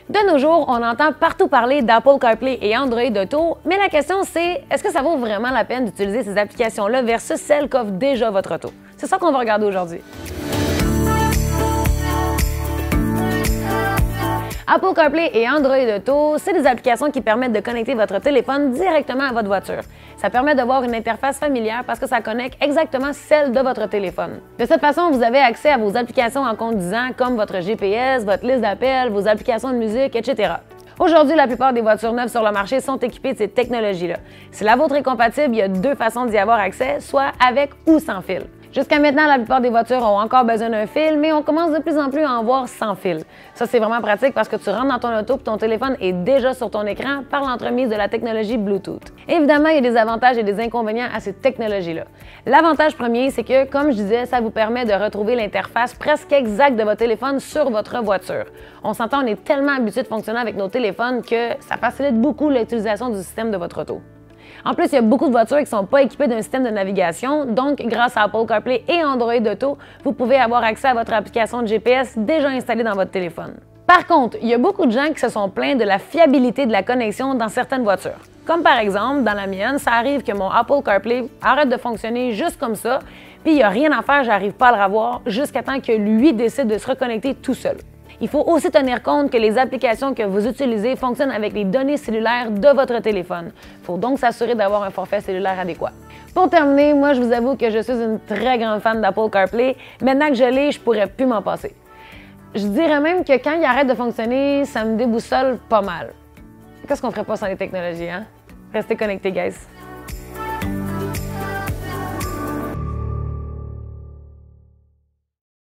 De nos jours, on entend partout parler d'Apple CarPlay et Android Auto, mais la question c'est, est-ce que ça vaut vraiment la peine d'utiliser ces applications-là versus celles qu'offre déjà votre auto? C'est ça qu'on va regarder aujourd'hui. Apple CarPlay et Android Auto, c'est des applications qui permettent de connecter votre téléphone directement à votre voiture. Ça permet d'avoir une interface familière parce que ça connecte exactement celle de votre téléphone. De cette façon, vous avez accès à vos applications en conduisant comme votre GPS, votre liste d'appels, vos applications de musique, etc. Aujourd'hui, la plupart des voitures neuves sur le marché sont équipées de ces technologies-là. Si la vôtre est compatible, il y a deux façons d'y avoir accès, soit avec ou sans fil. Jusqu'à maintenant, la plupart des voitures ont encore besoin d'un fil, mais on commence de plus en plus à en voir sans fil. Ça, c'est vraiment pratique parce que tu rentres dans ton auto et ton téléphone est déjà sur ton écran par l'entremise de la technologie Bluetooth. Évidemment, il y a des avantages et des inconvénients à cette technologie-là. L'avantage premier, c'est que, comme je disais, ça vous permet de retrouver l'interface presque exacte de votre téléphone sur votre voiture. On s'entend, on est tellement habitué de fonctionner avec nos téléphones que ça facilite beaucoup l'utilisation du système de votre auto. En plus, il y a beaucoup de voitures qui ne sont pas équipées d'un système de navigation, donc grâce à Apple CarPlay et Android Auto, vous pouvez avoir accès à votre application de GPS déjà installée dans votre téléphone. Par contre, il y a beaucoup de gens qui se sont plaints de la fiabilité de la connexion dans certaines voitures. Comme par exemple, dans la mienne, ça arrive que mon Apple CarPlay arrête de fonctionner juste comme ça, puis il n'y a rien à faire, j'arrive pas à le revoir jusqu'à temps que lui décide de se reconnecter tout seul. Il faut aussi tenir compte que les applications que vous utilisez fonctionnent avec les données cellulaires de votre téléphone. Il faut donc s'assurer d'avoir un forfait cellulaire adéquat. Pour terminer, moi je vous avoue que je suis une très grande fan d'Apple CarPlay. Maintenant que je l'ai, je pourrais plus m'en passer. Je dirais même que quand il arrête de fonctionner, ça me déboussole pas mal. Qu'est-ce qu'on ferait pas sans les technologies, hein? Restez connectés, guys!